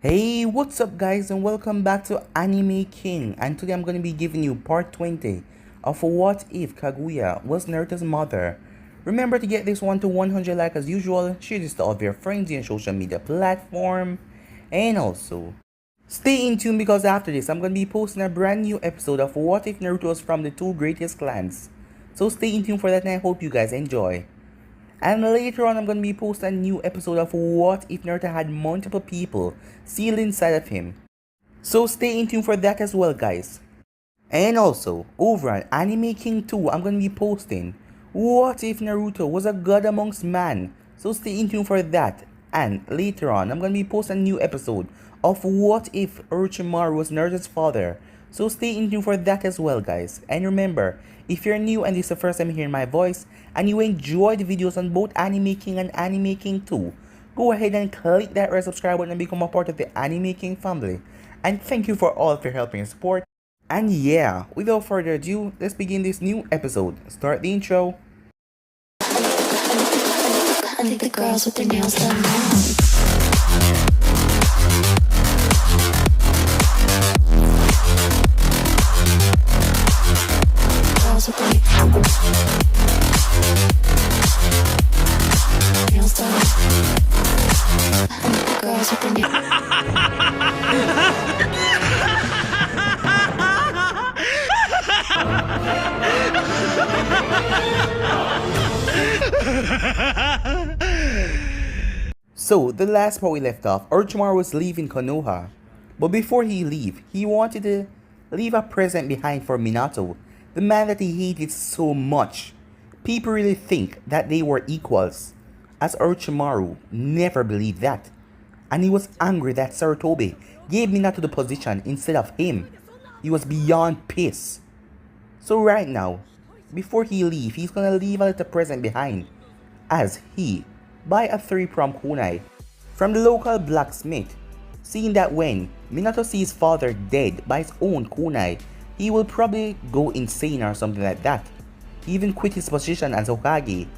Hey, what's up guys and welcome back to Anime King, and today I'm going to be giving you part 20 of What If Kaguya Was Naruto's Mother. Remember to get this one to 100 likes as usual, share this to all of your friends in your social media platform, and also stay in tune because after this I'm going to be posting a brand new episode of What If Naruto was from the two greatest clans. So stay in tune for that and I hope you guys enjoy. And later on, I'm going to be posting a new episode of What If Naruto had multiple people sealed inside of him. So stay in tune for that as well, guys. And also, over on Anime King 2, I'm going to be posting What If Naruto was a god amongst man. So stay in tune for that. And later on, I'm going to be posting a new episode of What If Orochimaru was Naruto's father. So stay in tune for that as well, guys. And remember, if you're new and this is the first time hearing my voice, and you enjoy the videos on both Anime King and Anime King 2, go ahead and click that red subscribe button and become a part of the Anime King family. And thank you for all of your help and support. And yeah, without further ado, let's begin this new episode. Start the intro. I think the girls with their nails done now. Girls with their nails done. I think the girls with their So, the last part we left off, Orochimaru was leaving Konoha. But before he leave, he wanted to leave a present behind for Minato, the man that he hated so much. People really think that they were equals, as Orochimaru never believed that. And he was angry that Sarutobi gave Minato the position instead of him. He was beyond pissed. So right now, before he leave, he's gonna leave a little present behind, as he buy a 3-prong kunai from the local blacksmith, seeing that when Minato sees father dead by his own kunai, he will probably go insane or something like that. He even quit his position as Hokage,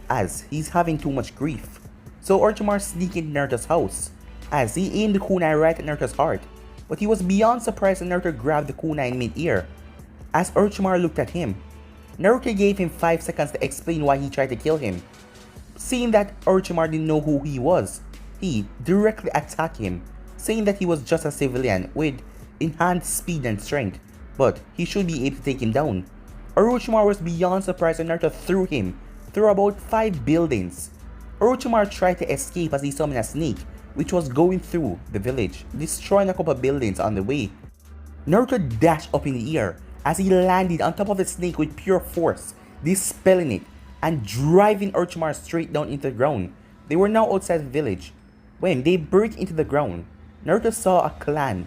as he's having too much grief. So Orochimaru sneaked into Naruto's house, as he aimed the kunai right at Naruto's heart, but he was beyond surprised when Naruto grabbed the kunai in mid-air. As Orochimaru looked at him, Naruto gave him 5 seconds to explain why he tried to kill him. Seeing that Orochimaru didn't know who he was, he directly attacked him, saying that he was just a civilian with enhanced speed and strength, but he should be able to take him down. Orochimaru was beyond surprised when Naruto threw him through about 5 buildings. Orochimaru tried to escape as he summoned a snake, which was going through the village, destroying a couple of buildings on the way. Naruto dashed up in the air as he landed on top of the snake with pure force, dispelling it and driving Orochimaru straight down into the ground. They were now outside the village. When they burst into the ground, Naruto saw a clan,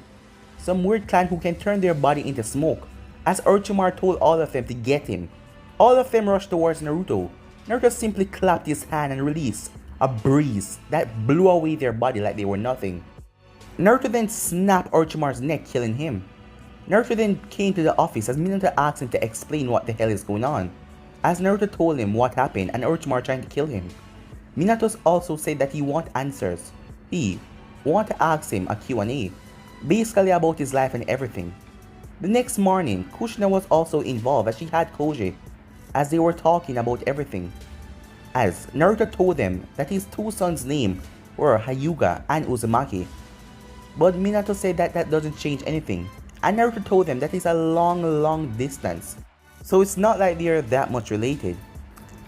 some weird clan who can turn their body into smoke, as Orochimaru told all of them to get him. All of them rushed towards Naruto. Naruto simply clapped his hand and released a breeze that blew away their body like they were nothing. Naruto then snapped Orochimaru's neck, killing him. Naruto then came to the office as Minato asked him to explain what the hell is going on, as Naruto told him what happened and Orochimaru trying to kill him. Minato also said that he want answers. He want to ask him a Q&A, basically about his life and everything. The next morning, Kushina was also involved as she had Koji, as they were talking about everything. As Naruto told them that his 2 sons' names were Hyuga and Uzumaki. But Minato said that that doesn't change anything, and Naruto told them that it's a long distance, so it's not like they're that much related.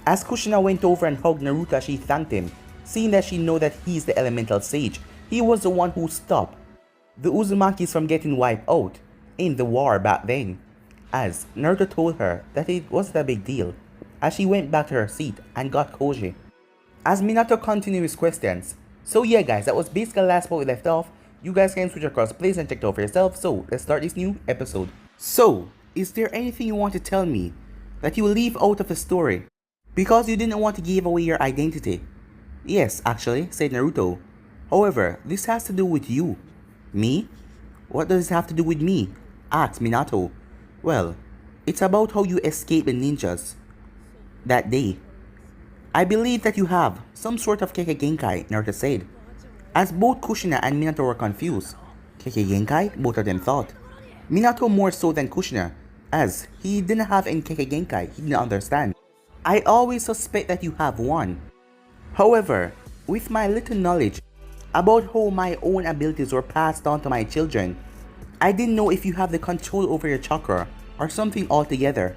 As Kushina went over and hugged Naruto as she thanked him, seeing that she know that he's the elemental sage, he was the one who stopped the Uzumakis from getting wiped out in the war back then. As Naruto told her that it wasn't a big deal, as she went back to her seat and got Koji. As Minato continued his questions. So yeah guys, that was basically the last part we left off. You guys can switch across place and check it out for yourself, so let's start this new episode. So, is there anything you want to tell me that you will leave out of the story because you didn't want to give away your identity? Yes, actually, said Naruto. However, this has to do with you. Me? What does this have to do with me? Asked Minato. Well, it's about how you escaped the ninjas that day. I believe that you have some sort of Kekkei Genkai, Naruto said. As both Kushina and Minato were confused. Keke Genkai? Both of them thought. Minato more so than Kushina, as he didn't have any Keke Genkai, he didn't understand. I always suspect that you have one. However, with my little knowledge about how my own abilities were passed on to my children, I didn't know if you have the control over your chakra or something altogether.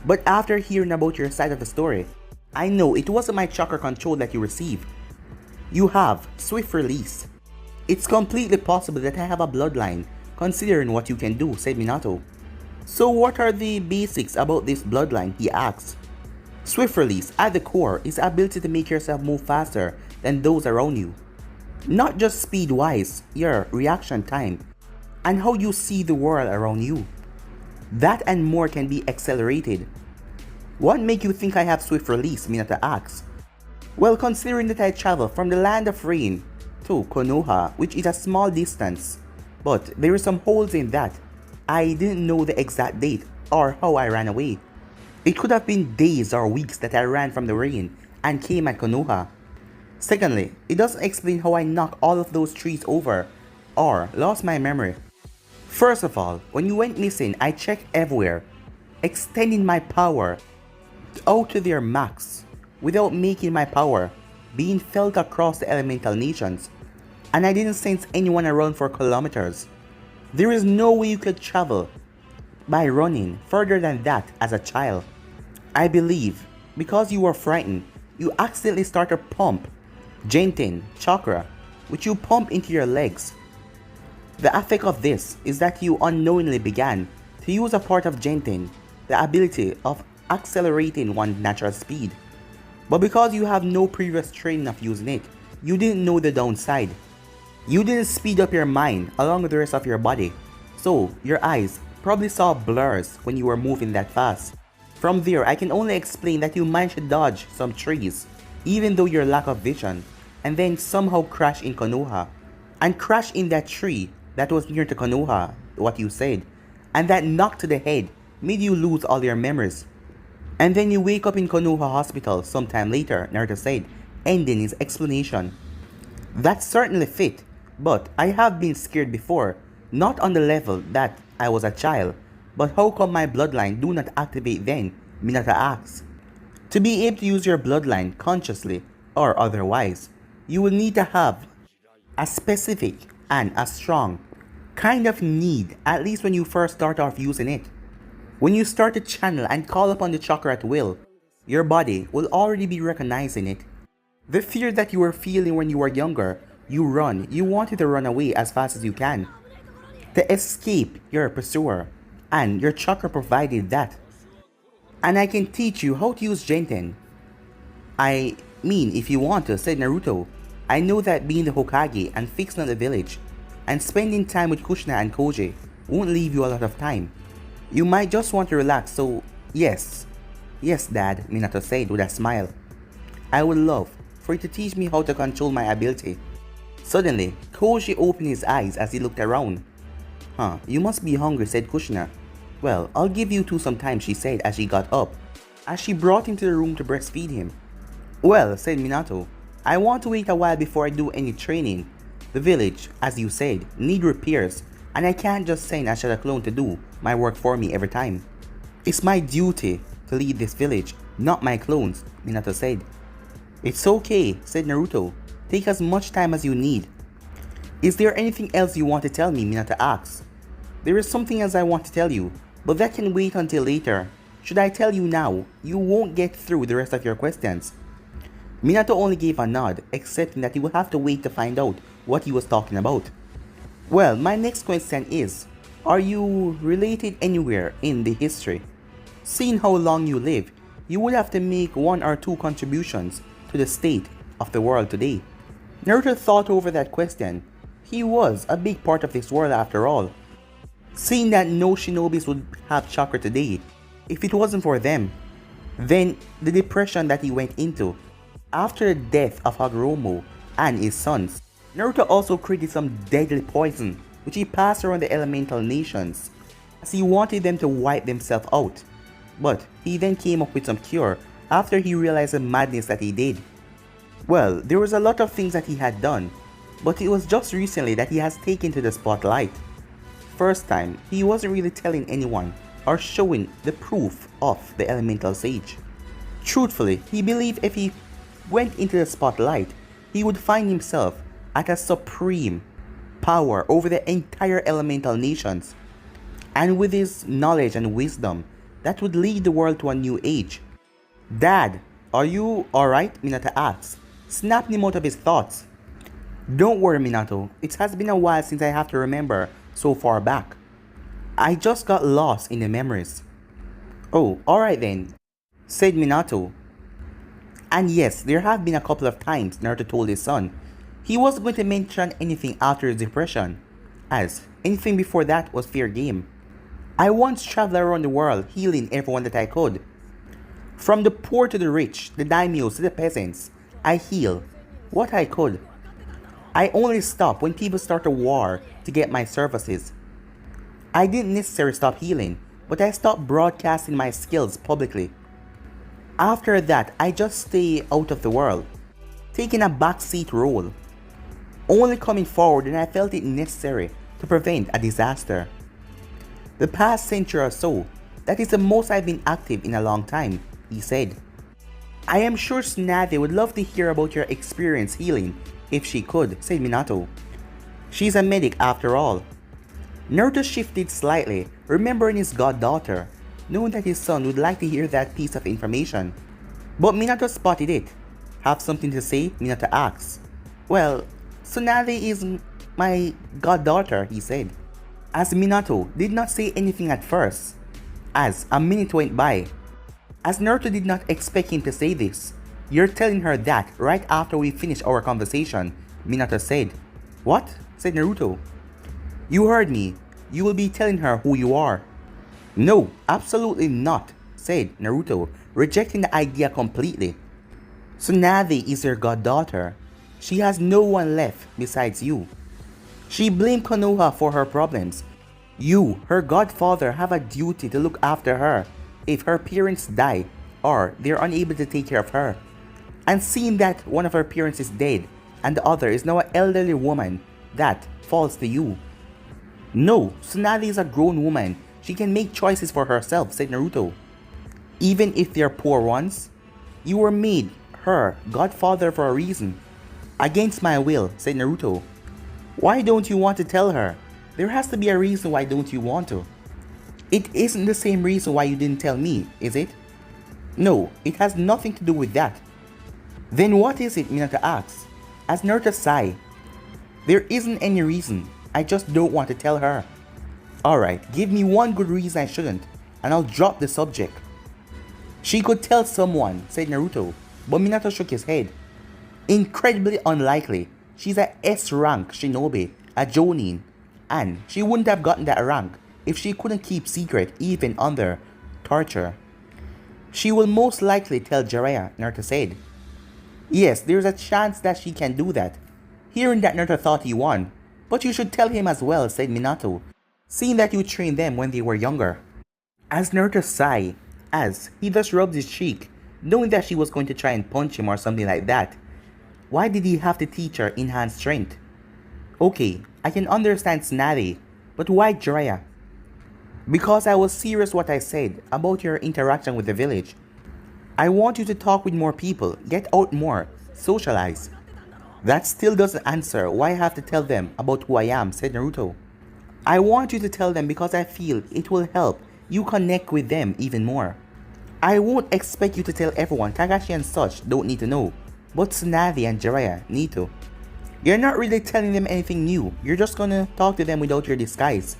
But after hearing about your side of the story, I know it wasn't my chakra control that you received. You have swift release. It's completely possible that I have a bloodline, considering what you can do, said Minato. So what are the basics about this bloodline, he asked. Swift release, at the core, is the ability to make yourself move faster than those around you. Not just speed-wise, your reaction time, and how you see the world around you. That and more can be accelerated. What make you think I have swift release, Minato asks. Well, considering that I travel from the land of rain to Konoha, which is a small distance, but there are some holes in that. I didn't know the exact date or how I ran away. It could have been days or weeks that I ran from the rain and came at Konoha. Secondly, it doesn't explain how I knocked all of those trees over or lost my memory. First of all, when you went missing, I checked everywhere, extending my power out to their max without making my power being felt across the elemental nations, and I didn't sense anyone around for kilometers. There is no way you could travel by running further than that as a child. I believe because you were frightened, you accidentally started pump Genten chakra, which you pump into your legs. The effect of this is that you unknowingly began to use a part of Genten, the ability of accelerating one's natural speed. But because you have no previous training of using it, you didn't know the downside. You didn't speed up your mind along with the rest of your body, so your eyes probably saw blurs when you were moving that fast. From there, I can only explain that you managed to dodge some trees, even though your lack of vision, and then somehow crash in Konoha, and crash in that tree that was near to Konoha, what you said, and that knock to the head made you lose all your memories. And then you wake up in Konoha hospital sometime later, Naruto said, ending his explanation. That's certainly fit, but I have been scared before, not on the level that I was a child, but how come my bloodline do not activate then, Minato asks. To be able to use your bloodline consciously or otherwise, you will need to have a specific and a strong kind of need, at least when you first start off using it. When you start to channel and call upon the chakra at will, your body will already be recognizing it. The fear that you were feeling when you were younger, you wanted to run away as fast as you can, to escape your pursuer, and your chakra provided that. And I can teach you how to use Genten. I mean, if you want to, said Naruto. I know that being the Hokage and fixing on the village, and spending time with Kushina and Koji won't leave you a lot of time. You might just want to relax, so yes. Yes, Dad, Minato said with a smile. I would love for you to teach me how to control my ability. Suddenly, Koji opened his eyes as he looked around. You must be hungry, said Kushina. Well, I'll give you two some time, she said as she got up, as she brought him to the room to breastfeed him. Well, said Minato, I want to wait a while before I do any training. The village, as you said, need repairs, and I can't just send a shadow clone to do my work for me every time. It's my duty to lead this village, not my clones, Minato said. It's okay, said Naruto. Take as much time as you need. Is there anything else you want to tell me, Minato asked. There is something else I want to tell you, but that can wait until later. Should I tell you now, you won't get through the rest of your questions. Minato only gave a nod, accepting that he would have to wait to find out what he was talking about. Well, my next question is, are you related anywhere in the history? Seeing how long you live, you would have to make one or two contributions to the state of the world today. Naruto thought over that question. He was a big part of this world after all. Seeing that no shinobis would have chakra today, if it wasn't for them, then the depression that he went into after the death of Hagoromo and his sons. Naruto also created some deadly poison which he passed around the elemental nations as he wanted them to wipe themselves out. But he then came up with some cure after he realized the madness that he did. Well, there was a lot of things that he had done, but it was just recently that he has taken to the spotlight. First time, he wasn't really telling anyone or showing the proof of the elemental sage. Truthfully, he believed if he went into the spotlight, he would find himself at a supreme power over the entire elemental nations. And with his knowledge and wisdom, that would lead the world to a new age. Dad, are you alright? Minato asks, snapping him out of his thoughts. Don't worry, Minato, it has been a while since I have to remember so far back. I just got lost in the memories. Oh, alright then, said Minato. And yes, there have been a couple of times, Naruto told his son. He wasn't going to mention anything after his depression, as anything before that was fair game. I once traveled around the world healing everyone that I could. From the poor to the rich, the daimyos to the peasants, I heal what I could. I only stop when people start a war to get my services. I didn't necessarily stop healing, but I stopped broadcasting my skills publicly. After that, I just stay out of the world, taking a backseat role, only coming forward when I felt it necessary to prevent a disaster. The past century or so, that is the most I've been active in a long time, he said. I am sure Tsunade would love to hear about your experience healing if she could, said Minato. She's a medic after all. Naruto shifted slightly, remembering his goddaughter, knowing that his son would like to hear that piece of information. But Minato spotted it. Have something to say? Minato asks. Well, Tsunade is my goddaughter, he said. As Minato did not say anything at first, as a minute went by. As Naruto did not expect him to say this. You're telling her that right after we finish our conversation, Minato said. What? Said Naruto. You heard me. You will be telling her who you are. No, absolutely not, said Naruto, rejecting the idea completely. Tsunade is your goddaughter. She has no one left besides you. She blamed Konoha for her problems. You, her godfather, have a duty to look after her if her parents die or they're unable to take care of her. And seeing that one of her parents is dead and the other is now an elderly woman, that falls to you. No, Tsunade is a grown woman. She can make choices for herself, said Naruto. Even if they're poor ones? You were made her godfather for a reason. Against my will, said Naruto. Why don't you want to tell her? There has to be a reason why don't you want to. It isn't the same reason why you didn't tell me, is it? No, it has nothing to do with that. Then what is it? Minato asks. As Naruto sighed. There isn't any reason. I just don't want to tell her. Alright, give me one good reason I shouldn't, and I'll drop the subject. She could tell someone, said Naruto, but Minato shook his head. Incredibly unlikely. She's a S-rank shinobi, a jonin, and she wouldn't have gotten that rank if she couldn't keep secret even under torture. She will most likely tell Jiraiya, Naruto said. Yes, there's a chance that she can do that. Hearing that, Naruto thought he won. But you should tell him as well, said Minato, seeing that you trained them when they were younger. As Naruto sighed, as he thus rubbed his cheek, knowing that she was going to try and punch him or something like that. Why did he have to teach her enhanced strength? Okay, I can understand Tsunade, but why Jiraiya? Because I was serious what I said about your interaction with the village. I want you to talk with more people, get out more, socialize. That still doesn't answer why I have to tell them about who I am, said Naruto. I want you to tell them because I feel it will help you connect with them even more. I won't expect you to tell everyone. Kakashi and such don't need to know, but Tsunade and Jiraiya need to. You're not really telling them anything new, you're just gonna talk to them without your disguise.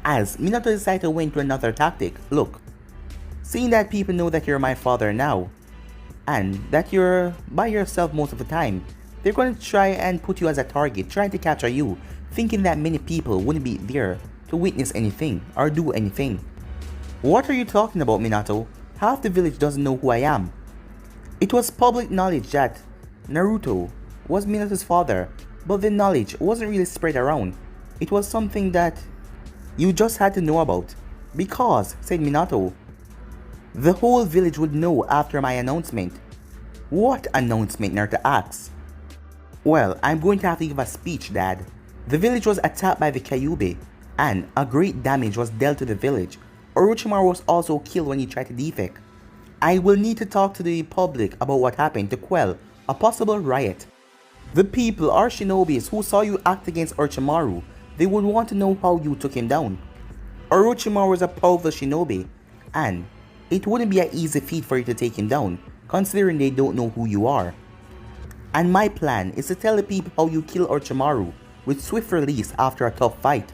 As Minato decided to went to another tactic. Look, seeing that people know that you're my father now, and that you're by yourself most of the time, they're going to try and put you as a target, trying to capture you, thinking that many people wouldn't be there to witness anything or do anything. What are you talking about, Minato? Half the village doesn't know who I am. It was public knowledge that Naruto was Minato's father, but the knowledge wasn't really spread around. It was something that you just had to know about. Because, said Minato, the whole village would know after my announcement. What announcement? Naruto asks. Well, I'm going to have to give a speech, Dad. The village was attacked by the Kyuubi, and a great damage was dealt to the village. Orochimaru was also killed when he tried to defect. I will need to talk to the public about what happened to quell a possible riot. The people are shinobis who saw you act against Orochimaru. They would want to know how you took him down. Orochimaru is a powerful shinobi, and it wouldn't be an easy feat for you to take him down, considering they don't know who you are. And my plan is to tell the people how you kill Orochimaru with swift release after a tough fight.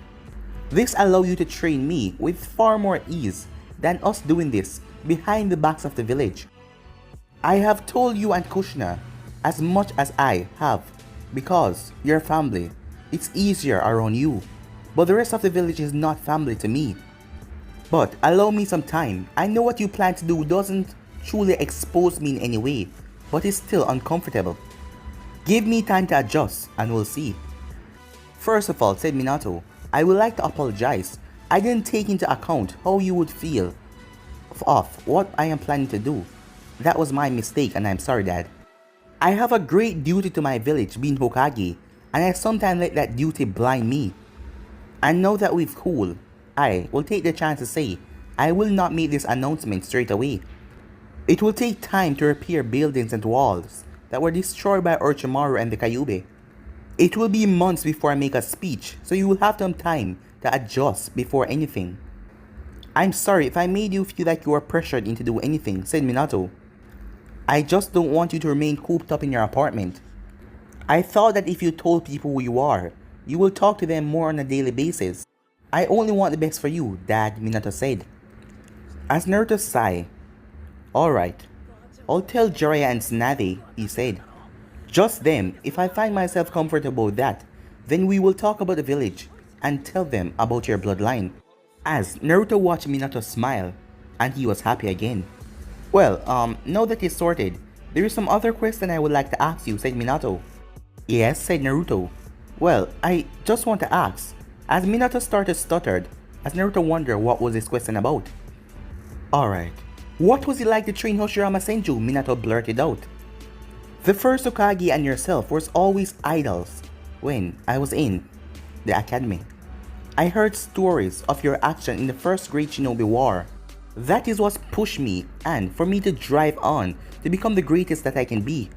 This allows you to train me with far more ease than us doing this behind the backs of the village. I have told you and Kushina as much as I have because you're family. It's easier around you, but the rest of the village is not family to me. But allow me some time. I know what you plan to do doesn't truly expose me in any way, but it's still uncomfortable. Give me time to adjust and we'll see. First of all, said Minato, I would like to apologize. I didn't take into account how you would feel of what I am planning to do. That was my mistake and I'm sorry, Dad. I have a great duty to my village being Hokage, and I sometimes let that duty blind me. And now that we've cooled, I will take the chance to say I will not make this announcement straight away. It will take time to repair buildings and walls that were destroyed by Orochimaru and the Kyuubi. It will be months before I make a speech, so you will have some time to adjust before anything. I'm sorry if I made you feel like you were pressured into doing anything, said Minato. I just don't want you to remain cooped up in your apartment. I thought that if you told people who you are, you will talk to them more on a daily basis. I only want the best for you, Dad, Minato said. As Naruto sighed, alright, I'll tell Jiraiya and Tsunade, he said. Just them. If I find myself comfortable with that, then we will talk about the village and tell them about your bloodline. As Naruto watched Minato smile, and he was happy again. Well, now that it's sorted, there is some other question I would like to ask you, said Minato. Yes, said Naruto. Well, I just want to ask. As Minato started stuttered, as Naruto wondered what was his question about. Alright, what was it like to train Hashirama Senju? Minato blurted out. The first Hokage and yourself was always idols when I was in the academy. I heard stories of your action in the first Great Shinobi War. That is what pushed me and for me to drive on to become the greatest that I can be.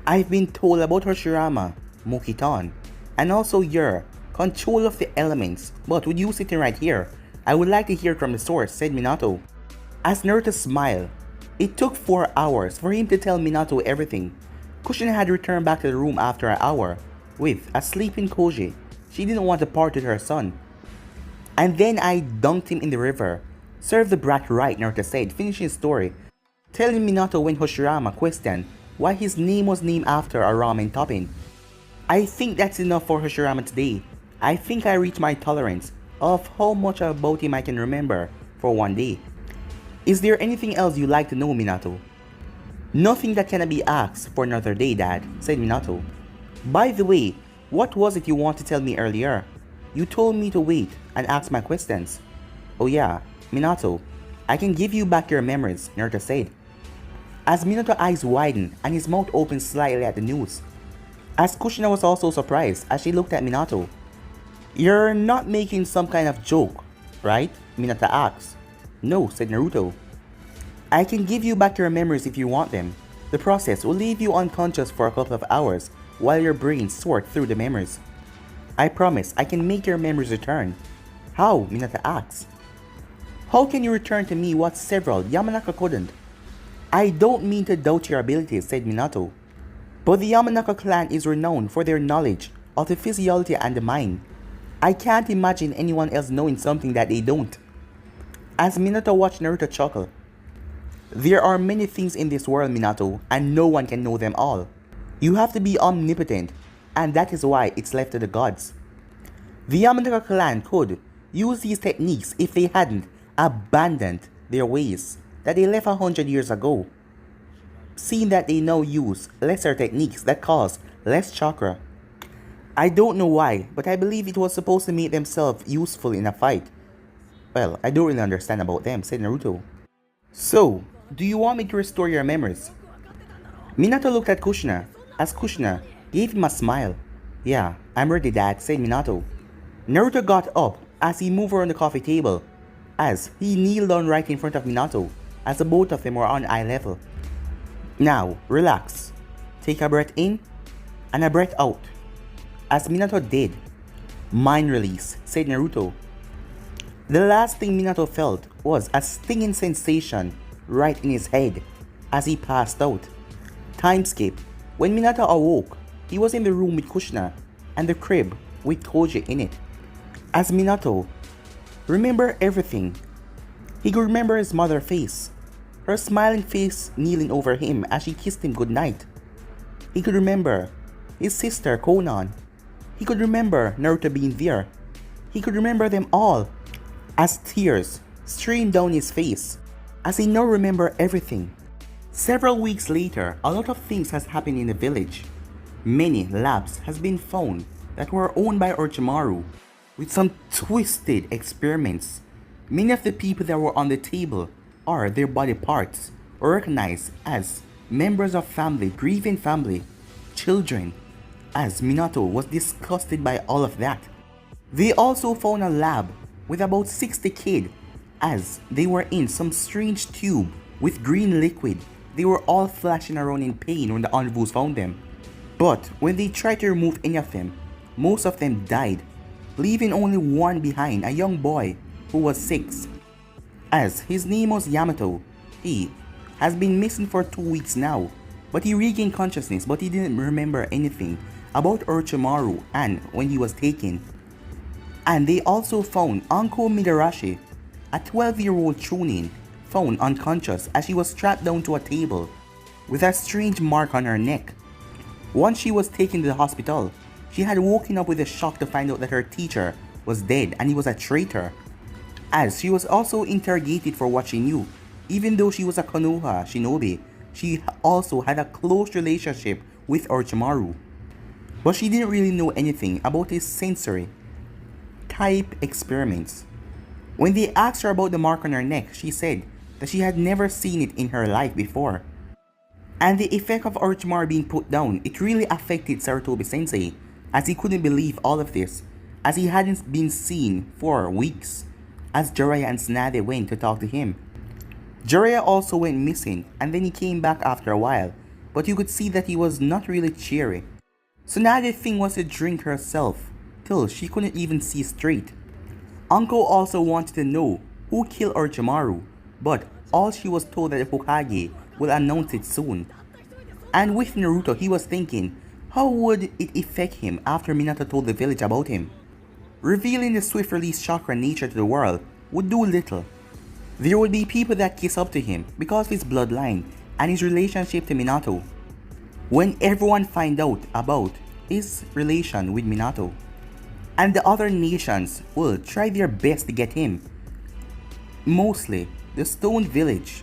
I've been told about Hashirama, Mokitan, and also your control of the elements, but with you sitting right here, I would like to hear from the source, said Minato. As Naruto smiled, it took 4 hours for him to tell Minato everything. Kushina had returned back to the room after an hour, with a sleeping Koji. She didn't want to part with her son. And then I dunked him in the river. Serve the brat right, Naruto said, finishing his story, telling Minato when Hashirama questioned why his name was named after a ramen topping. I think that's enough for Hashirama today. I think I reached my tolerance of how much about him I can remember for one day. Is there anything else you'd like to know, Minato? Nothing that cannot be asked for another day, Dad, said Minato. By the way, what was it you wanted to tell me earlier? You told me to wait and ask my questions. Oh yeah, Minato, I can give you back your memories, Naruto said. As Minato's eyes widened and his mouth opened slightly at the news. As Kushina was also surprised as she looked at Minato. You're not making some kind of joke, right? Minato asked. No, said Naruto. I can give you back your memories if you want them. The process will leave you unconscious for a couple of hours while your brain sorts through the memories. I promise I can make your memories return. How? Minato asked. How can you return to me what several Yamanaka couldn't? I don't mean to doubt your abilities, said Minato. But the Yamanaka clan is renowned for their knowledge of the physiology and the mind. I can't imagine anyone else knowing something that they don't. As Minato watched Naruto chuckle. There are many things in this world, Minato, and no one can know them all. You have to be omnipotent, and that is why it's left to the gods. The Yamanaka clan could use these techniques if they hadn't abandoned their ways that they left 100 years ago, seeing that they now use lesser techniques that cause less chakra. I don't know why, but I believe it was supposed to make themselves useful in a fight. Well, I don't really understand about them, said Naruto. So, do you want me to restore your memories? Minato looked at Kushina, as Kushina gave him a smile. Yeah, I'm ready, Dad, said Minato. Naruto got up as he moved around the coffee table, as he kneeled down right in front of Minato, as the both of them were on eye level. Now, relax. Take a breath in and a breath out. As Minato did. Mind release, said Naruto. The last thing Minato felt was a stinging sensation right in his head as he passed out. Time skip. When Minato awoke, he was in the room with Kushina and the crib with Koji in it. As Minato remembered everything, he could remember his mother's face, her smiling face kneeling over him as she kissed him goodnight. He could remember his sister Konan. He could remember Naruto being there. He could remember them all as tears streamed down his face as he now remembered everything. Several weeks later, a lot of things has happened in the village. Many labs has been found that were owned by Orochimaru with some twisted experiments. Many of the people that were on the table are their body parts or recognized as members of family, grieving family, children, as Minato was disgusted by all of that. They also found a lab with about 60 kids as they were in some strange tube with green liquid. They were all flashing around in pain when the envoys found them. But when they tried to remove any of them, most of them died, leaving only one behind, a young boy who was 6. As his name was Yamato. He has been missing for 2 weeks now, but he regained consciousness, but he didn't remember anything about Orochimaru and when he was taken. And they also found Anko Midarashi, a 12-year-old Chunin, found unconscious as she was strapped down to a table with a strange mark on her neck. Once she was taken to the hospital, she had woken up with a shock to find out that her teacher was dead and he was a traitor. As she was also interrogated for what she knew, even though she was a Konoha shinobi, she also had a close relationship with Orochimaru. But she didn't really know anything about his sensory type experiments. When they asked her about the mark on her neck, she said that she had never seen it in her life before. And the effect of Orochimaru being put down, it really affected Sarutobi Sensei, as he couldn't believe all of this, as he hadn't been seen for weeks, as Jiraiya and Tsunade went to talk to him. Jiraiya also went missing, and then he came back after a while, but you could see that he was not really cheery. Tsunade's thing was to drink herself, till she couldn't even see straight. Anko also wanted to know who killed Orochimaru, but all she was told that the Hokage will announce it soon. And with Naruto, he was thinking, how would it affect him after Minato told the village about him? Revealing the swift release chakra nature to the world would do little. There would be people that kiss up to him because of his bloodline and his relationship to Minato. When everyone find out about his relation with Minato, and the other nations will try their best to get him. Mostly the Stone Village,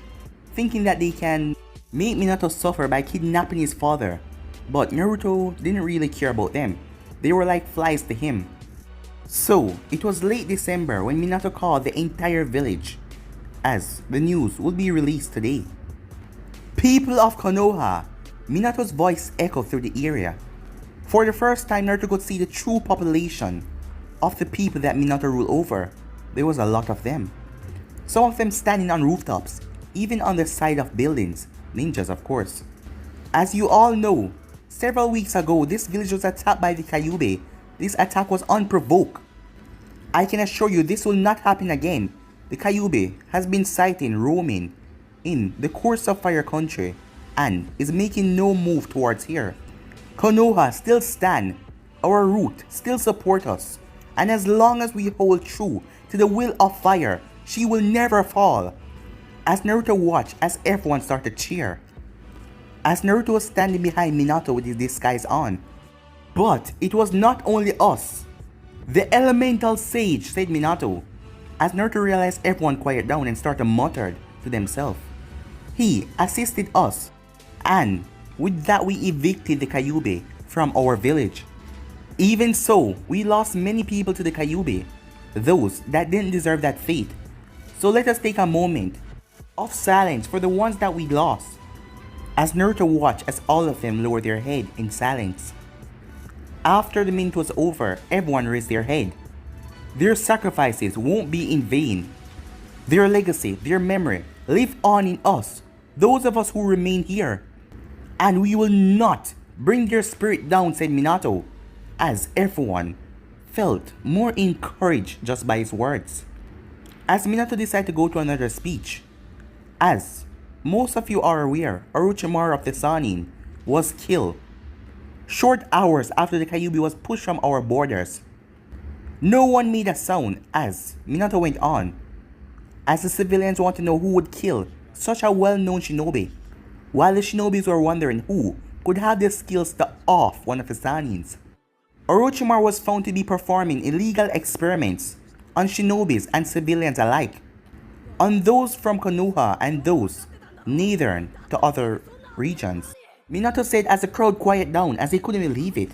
thinking that they can make Minato suffer by kidnapping his father, but Naruto didn't really care about them. They were like flies to him. So it was late December when Minato called the entire village, as the news would be released today. People of Konoha, Minato's voice echoed through the area. For the first time, Naruto could see the true population of the people that Minato ruled over. There was a lot of them. Some of them standing on rooftops, even on the side of buildings, ninjas of course. As you all know, several weeks ago this village was attacked by the Kyuubi. This attack was unprovoked. I can assure you this will not happen again. The Kyuubi has been sighted roaming in the course of Fire Country and is making no move towards here. Konoha still stand, our root still support us, and as long as we hold true to the will of fire, she will never fall. As Naruto watched as everyone started to cheer. As Naruto was standing behind Minato with his disguise on. But it was not only us. The elemental sage, said Minato. As Naruto realized everyone quieted down and started to mutter to themselves. He assisted us, and with that we evicted the Kyuubi from our village. Even so, we lost many people to the Kyuubi, those that didn't deserve that fate. So let us take a moment of silence for the ones that we lost. As Naruto watched as all of them lowered their head in silence. After the minute was over, everyone raised their head. Their sacrifices won't be in vain. Their legacy, their memory, live on in us, those of us who remain here. And we will not bring their spirit down, said Minato, as everyone felt more encouraged just by his words. As Minato decided to go to another speech, as most of you are aware, Orochimaru of the Sannin was killed short hours after the Kyuubi was pushed from our borders. No one made a sound as Minato went on, as the civilians want to know who would kill such a well-known shinobi, while the shinobis were wondering who could have the skills to off one of the Sannins. Orochimaru was found to be performing illegal experiments on shinobis and civilians alike, on those from Konoha and those northern to other regions. Minato said as the crowd quieted down as they couldn't believe it.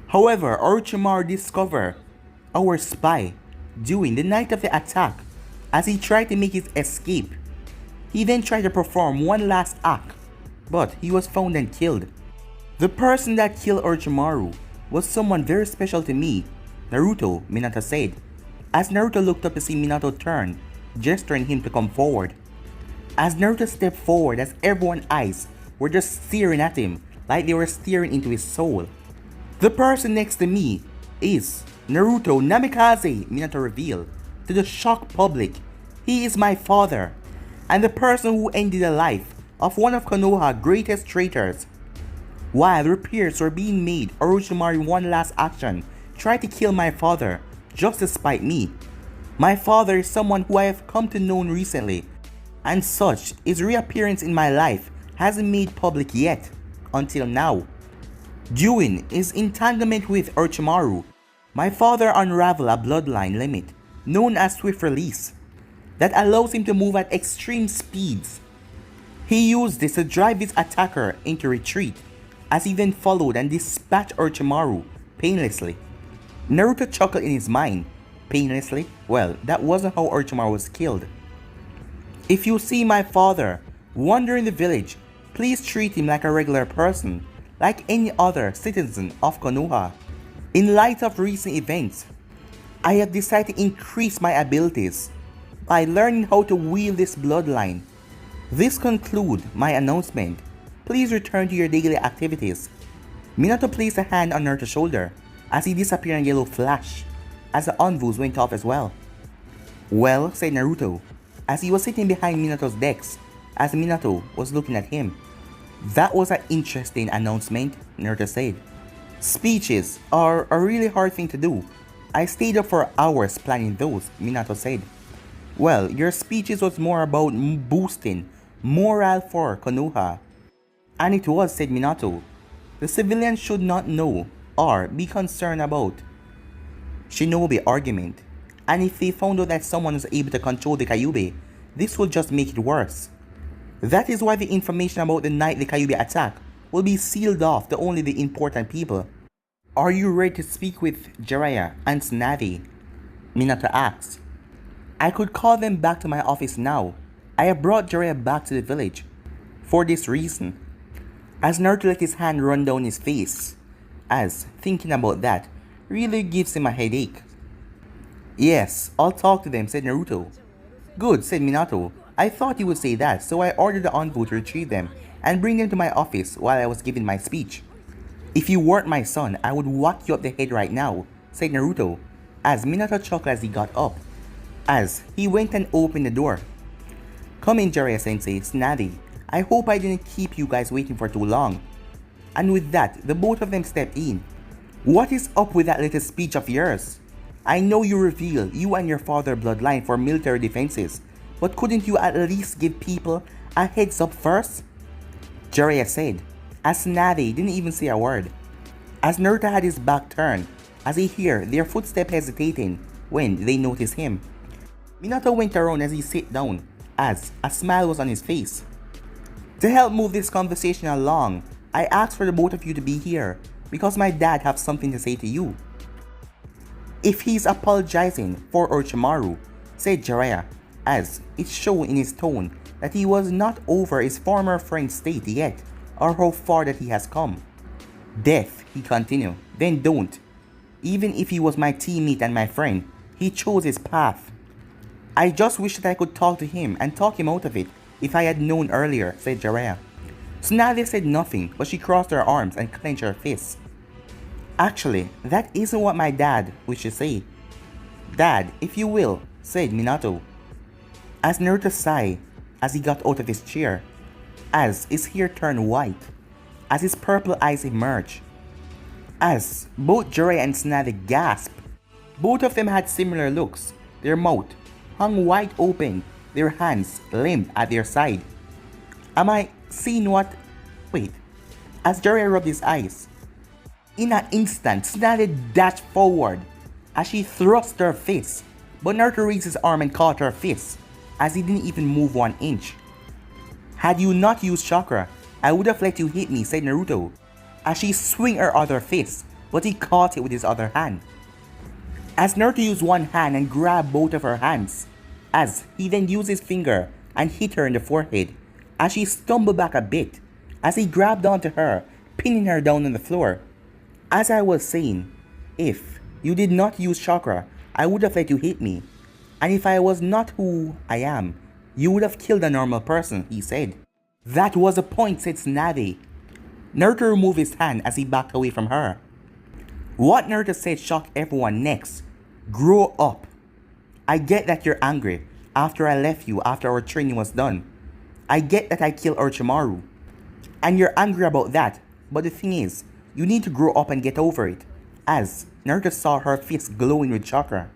However, Orochimaru discovered our spy during the night of the attack as he tried to make his escape. He then tried to perform one last act, but he was found and killed. The person that killed Orochimaru was someone very special to me, Naruto, Minato said, as Naruto looked up to see Minato turn, gesturing him to come forward. As Naruto stepped forward, as everyone's eyes were just staring at him like they were staring into his soul. The person next to me is Naruto Namikaze, Minato revealed to the shocked public. He is my father, and the person who ended the life of one of Konoha's greatest traitors. While repairs were being made, Orochimaru one last action tried to kill my father just to spite me. My father is someone who I have come to know recently, and such his reappearance in my life hasn't made public yet, until now. During his entanglement with Orochimaru, my father unraveled a bloodline limit known as Swift Release that allows him to move at extreme speeds. He used this to drive his attacker into retreat, as he then followed and dispatched Orochimaru painlessly. Naruto chuckled in his mind. Painlessly? Well, that wasn't how Orochimaru was killed. If you see my father wander in the village, please treat him like a regular person, like any other citizen of Konoha. In light of recent events, I have decided to increase my abilities by learning how to wield this bloodline. This concludes my announcement. Please return to your daily activities. Minato placed a hand on Naruto's shoulder as he disappeared in a yellow flash, as the envoys went off as well. Well, said Naruto, as he was sitting behind Minato's desk, as Minato was looking at him. That was an interesting announcement, Naruto said. Speeches are a really hard thing to do. I stayed up for hours planning those, Minato said. Well, your speeches was more about boosting morale for Konoha. And it was, said Minato. The civilians should not know or be concerned about Shinobi argument. And if they found out that someone was able to control the Kyuubi, this would just make it worse. That is why the information about the night the Kyuubi attack will be sealed off to only the important people. Are you ready to speak with Jiraiya and Tsunade? Minato asked. I could call them back to my office now. I have brought Jiraiya back to the village. For this reason. As Naruto let his hand run down his face, as thinking about that really gives him a headache. Yes, I'll talk to them, said Naruto. Good, said Minato. I thought you would say that, so I ordered the envoy to retrieve them and bring them to my office while I was giving my speech. If you weren't my son, I would whack you up the head right now, said Naruto, as Minato chuckled as he got up, as he went and opened the door. Come in, Jiraiya-sensei, Tsunade. I hope I didn't keep you guys waiting for too long. And with that, the both of them stepped in. What is up with that little speech of yours? I know you reveal you and your father bloodline for military defenses, but couldn't you at least give people a heads up first? Jiraiya said, as Tsunade didn't even say a word. As Naruto had his back turned, as he heard their footsteps hesitating when they noticed him. Minato went around as he sat down, as a smile was on his face. To help move this conversation along, I asked for the both of you to be here, because my dad has something to say to you. If he's apologizing for Orochimaru, said Jiraiya, as it showed in his tone that he was not over his former friend's state yet, or how far that he has come. Death, he continued, then don't. Even if he was my teammate and my friend, he chose his path. I just wish that I could talk to him and talk him out of it if I had known earlier, said Jiraiya. Tsunade said nothing, but she crossed her arms and clenched her fists. Actually, that isn't what my dad wished to say. Dad, if you will, said Minato. As Naruto sighed as he got out of his chair, as his hair turned white, as his purple eyes emerged, as both Jiraiya and Tsunade gasped. Both of them had similar looks. Their mouth hung wide open, their hands limp at their side. Am I seeing what? Wait. As Jiraiya rubbed his eyes, in an instant, Tsunade dashed forward as she thrust her fist, but Naruto raised his arm and caught her fist as he didn't even move 1 inch. Had you not used chakra, I would have let you hit me, said Naruto, as she swung her other fist, but he caught it with his other hand. As Naruto used one hand and grabbed both of her hands, as he then used his finger and hit her in the forehead, as she stumbled back a bit, as he grabbed onto her, pinning her down on the floor. As I was saying, if you did not use chakra, I would have let you hit me. And if I was not who I am, you would have killed a normal person, he said. That was a point, said Tsunade. Naruto removed his hand as he backed away from her. What Naruto said shocked everyone next. Grow up. I get that you're angry after I left you after our training was done. I get that I killed Orochimaru. And you're angry about that, but the thing is, you need to grow up and get over it. As Naruto saw her fist glowing with chakra.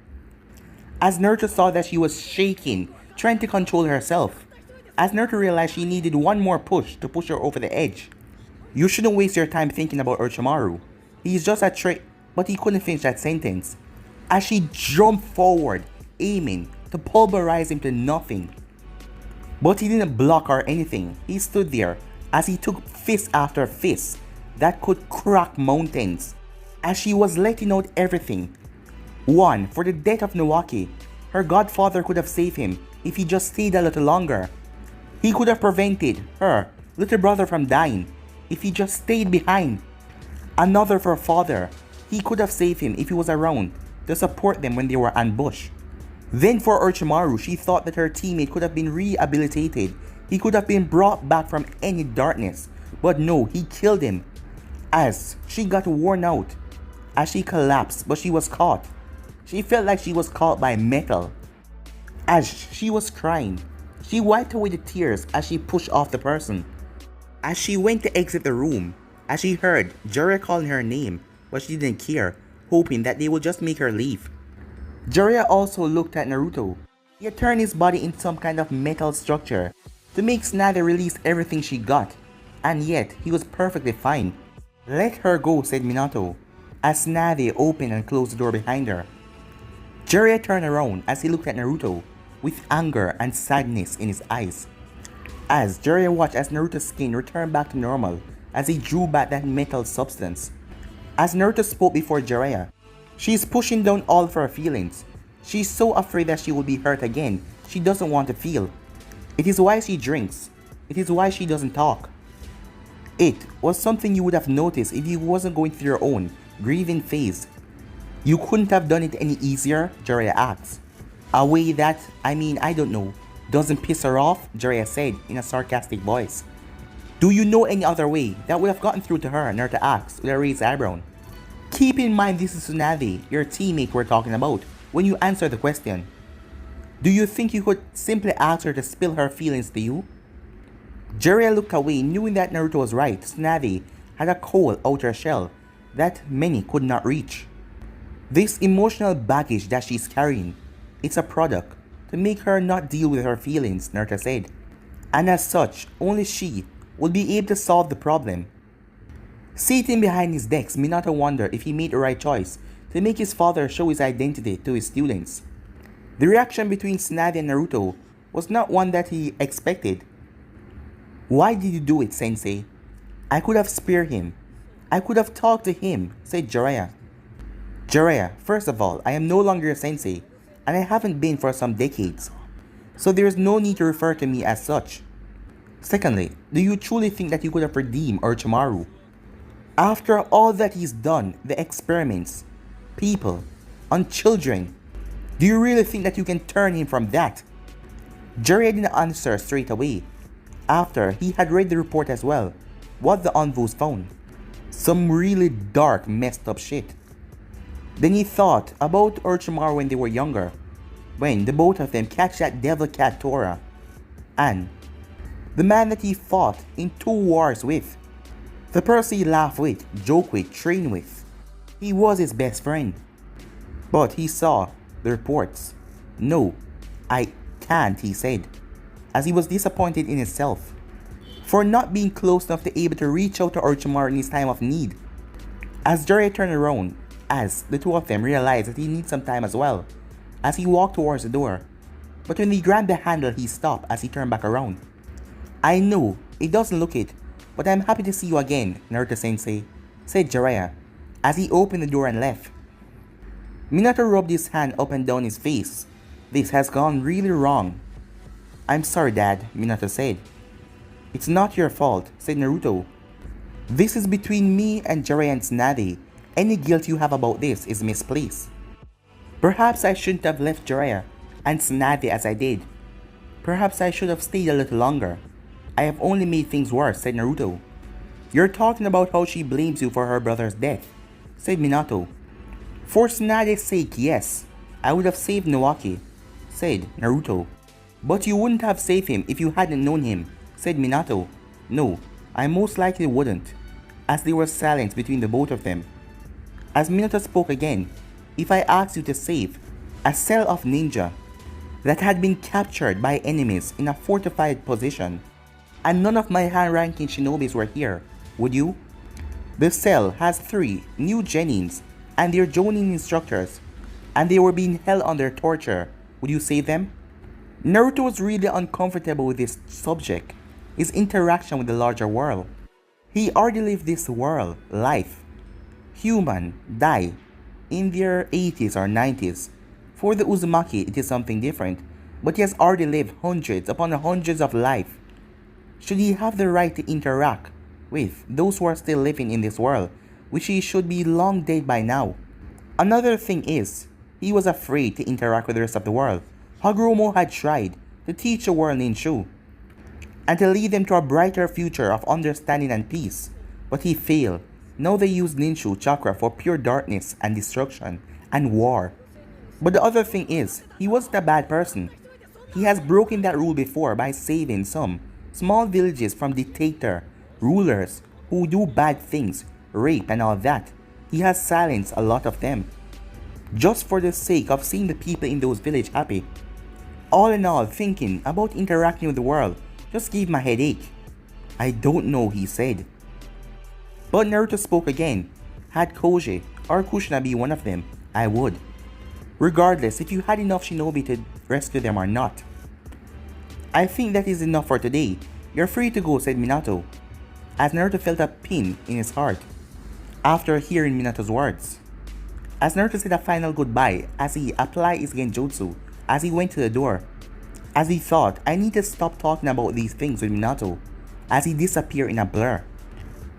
As Naruto saw that she was shaking, trying to control herself. As Naruto realized she needed one more push to push her over the edge. You shouldn't waste your time thinking about Orochimaru. He's just a trick, but he couldn't finish that sentence. As she jumped forward, aiming to pulverize him to nothing. But he didn't block or anything. He stood there as he took fist after fist that could crack mountains. As she was letting out everything. One, for the death of Nawaki. Her godfather could have saved him if he just stayed a little longer. He could have prevented her little brother from dying if he just stayed behind. Another for father. He could have saved him if he was around to support them when they were ambushed. Then for Orochimaru, she thought that her teammate could have been rehabilitated. He could have been brought back from any darkness. But no, he killed him. As she got worn out. As she collapsed, but she was caught. She felt like she was caught by metal. As she was crying, she wiped away the tears as she pushed off the person. As she went to exit the room, as she heard Jiraiya calling her name, but she didn't care, hoping that they would just make her leave. Jiraiya also looked at Naruto. He had turned his body into some kind of metal structure to make Tsunade release everything she got, and yet he was perfectly fine. Let her go, said Minato, as Tsunade opened and closed the door behind her. Jiraiya turned around as he looked at Naruto with anger and sadness in his eyes. As Jiraiya watched as Naruto's skin returned back to normal as he drew back that metal substance. As Naruto spoke before Jiraiya, she is pushing down all of her feelings. She is so afraid that she will be hurt again. She doesn't want to feel. It is why she drinks. It is why she doesn't talk. It was something you would have noticed if you wasn't going through your own grieving phase. You couldn't have done it any easier, Jiraiya asked. A way that, I don't know, doesn't piss her off, Jiraiya said in a sarcastic voice. Do you know any other way that would have gotten through to her, Naruto asked with a raised eyebrow. Keep in mind this is Tsunade, your teammate we're talking about, when you answer the question. Do you think you could simply ask her to spill her feelings to you? Jiraiya looked away, knowing that Naruto was right. Tsunade had a cold outer shell that many could not reach. This emotional baggage that she's carrying, it's a product to make her not deal with her feelings, Naruto said. And as such, only she would be able to solve the problem. Sitting behind his desk, Minato wondered if he made the right choice to make his father show his identity to his students. The reaction between Tsunade and Naruto was not one that he expected. Why did you do it, Sensei? I could have spared him. I could have talked to him, said Jiraiya. Jiraiya, first of all, I am no longer a sensei, and I haven't been for some decades, so there is no need to refer to me as such. Secondly, do you truly think that you could have redeemed Orochimaru? After all that he's done, the experiments, people, on children, do you really think that you can turn him from that? Jiraiya didn't answer straight away. After he had read the report as well, what the envoys found. Some really dark, messed up shit. Then he thought about Orochimaru when they were younger, when the both of them catch that devil cat Tora, and the man that he fought in 2 wars with, the person he laughed with, joked with, trained with. He was his best friend. But he saw the reports. No, I can't, he said, as he was disappointed in himself for not being close enough to able to reach out to Orochimaru in his time of need. As Jiraiya turned around, as the two of them realized that he needs some time as well, as he walked towards the door. But when he grabbed the handle, he stopped as he turned back around. I know, it doesn't look it, but I'm happy to see you again, Naruto-sensei, said Jiraiya, as he opened the door and left. Minato rubbed his hand up and down his face. This has gone really wrong. I'm sorry, Dad, Minato said. It's not your fault, said Naruto. This is between me and Jiraiya and Tsunade. Any guilt you have about this is misplaced. Perhaps I shouldn't have left Jiraiya and Tsunade as I did. Perhaps I should have stayed a little longer. I have only made things worse, said Naruto. You're talking about how she blames you for her brother's death, said Minato. For Tsunade's sake, yes. I would have saved Naoki, said Naruto. But you wouldn't have saved him if you hadn't known him, said Minato. No, I most likely wouldn't, as there was silence between the both of them. As Minato spoke again, if I asked you to save a cell of ninja that had been captured by enemies in a fortified position, and none of my high-ranking shinobis were here, would you? The cell has 3 new genins and their jonin instructors, and they were being held under torture. Would you save them? Naruto was really uncomfortable with this subject, his interaction with the larger world. He already lived this world, life. Human, die, in their 80s or 90s. For the Uzumaki, it is something different, but he has already lived hundreds upon hundreds of life. Should he have the right to interact with those who are still living in this world, which he should be long dead by now? Another thing is, he was afraid to interact with the rest of the world. Hagoromo had tried to teach the world Ninshu, and to lead them to a brighter future of understanding and peace, but he failed. Now they use Ninshu chakra for pure darkness and destruction and war. But the other thing is, he wasn't a bad person. He has broken that rule before by saving some small villages from dictator, rulers who do bad things, rape and all that. He has silenced a lot of them, just for the sake of seeing the people in those villages happy. All in all, thinking about interacting with the world just gave me a headache. I don't know, he said. But Naruto spoke again. Had Koji or Kushina be one of them, I would. Regardless if you had enough shinobi to rescue them or not. I think that is enough for today. You're free to go, said Minato, as Naruto felt a pin in his heart after hearing Minato's words. As Naruto said a final goodbye as he applied his genjutsu, as he went to the door, as he thought, I need to stop talking about these things with Minato, as he disappeared in a blur.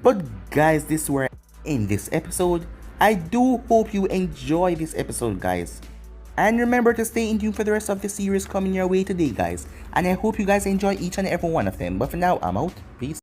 But guys, this is where I end this episode. I do hope you enjoy this episode, guys. And remember to stay in tune for the rest of the series coming your way today, guys. And I hope you guys enjoy each and every one of them. But for now, I'm out. Peace.